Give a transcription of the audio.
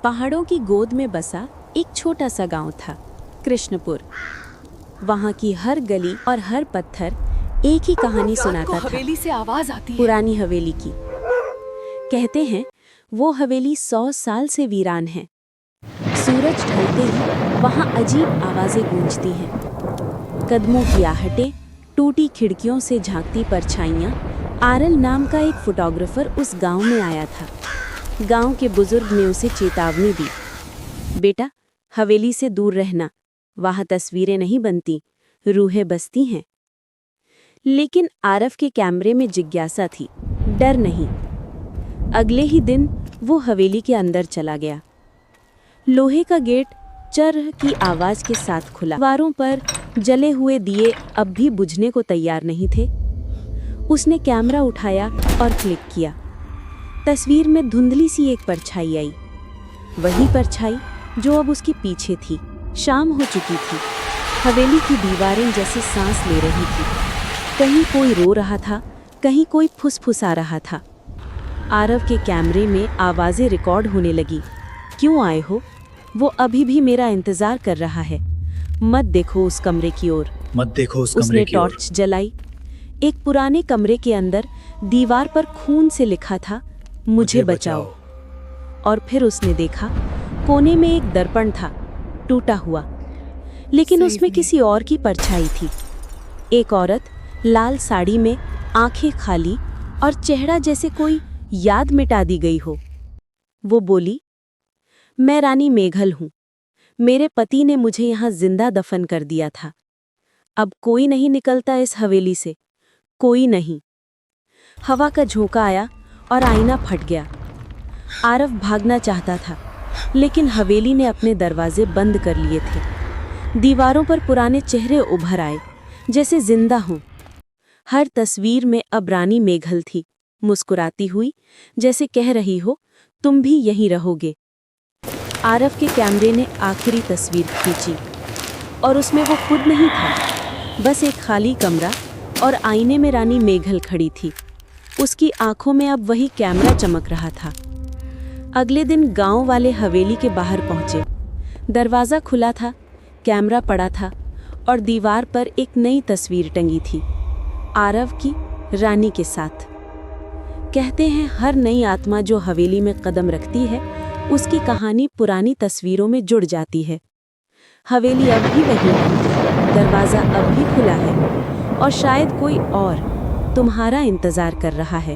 पहाड़ों की गोद में बसा एक छोटा सा गांव था, कृष्णपुर। वहां की हर गली और हर पत्थर एक ही कहानी सुनाता था। हवेली से आवाज आती है। पुरानी हवेली की। कहते हैं वो हवेली 100 साल से वीरान है। सूरज ढलते ही वहां अजीब आवाजें गूंजती हैं। कदमों की आहटें, टूटी खिड़कियों से झांकती परछाइयां। आरल नाम का एक फोटोग्राफर उस गांव में आया था। गांव के बुजुर्ग ने उसे चेतावनी दी, बेटा हवेली से दूर रहना, वहां तस्वीरें नहीं बनती, रूहें बसती हैं। लेकिन आरफ के कैमरे में जिज्ञासा थी, डर नहीं। अगले ही दिन वो हवेली के अंदर चला गया। लोहे का गेट चर्र की आवाज के साथ खुला। दीवारों पर जले हुए दिए अब भी बुझने को तैयार नहीं थे। उसने कैमरा उठाया और क्लिक किया। तस्वीर में धुंधली सी एक परछाई आई, वही परछाई जो अब उसके पीछे थी। शाम हो चुकी थी। हवेली की दीवारें जैसे सांस ले रही थी। कहीं कोई रो रहा था, कहीं कोई फुसफुसा रहा था। आरव के कैमरे में आवाजें रिकॉर्ड होने लगी। क्यों आए हो? वो अभी भी मेरा इंतजार कर रहा है। मत देखो उस कमरे की ओर। मत देखो उस कमरे की ओर। उसने टॉर्च जलाई। एक पुराने कमरे के अंदर दीवार पर खून से लिखा था, मुझे बचाओ। और फिर उसने देखा, कोने में एक दर्पण था, टूटा हुआ, लेकिन उसमें किसी और की परछाई थी। एक औरत लाल साड़ी में, आंखें खाली और चेहरा जैसे कोई याद मिटा दी गई हो। वो बोली, मैं रानी मेघल हूं। मेरे पति ने मुझे यहां जिंदा दफन कर दिया था। अब कोई नहीं निकलता इस हवेली से, कोई नहीं। हवा का झोंका आया और आईना फट गया। आरव भागना चाहता था, लेकिन हवेली ने अपने दरवाजे बंद कर लिए थे। दीवारों पर पुराने चेहरे उभर आए, जैसे जिंदा हों। हर तस्वीर में अब रानी मेघल थी, मुस्कुराती हुई, जैसे कह रही हो, तुम भी यहीं रहोगे। आरव के कैमरे ने आखिरी तस्वीर खींची, और उसमें वो खुद नहीं था, बस एक खाली कमरा, और आईने में रानी मेघल खड़ी थी। उसकी आंखों में अब वही कैमरा चमक रहा था। अगले दिन गांव वाले हवेली के बाहर पहुंचे। दरवाज़ा खुला था, कैमरा पड़ा था, और दीवार पर एक नई तस्वीर टंगी थी, आरव की रानी के साथ। कहते हैं हर नई आत्मा जो हवेली में कदम रखती है, उसकी कहानी पुरानी तस्वीरों में जुड़ जाती है। हवेली अब भी वही है, दरवाज़ा अब भी खुला है, और शायद कोई और तुम्हारा इंतज़ार कर रहा है।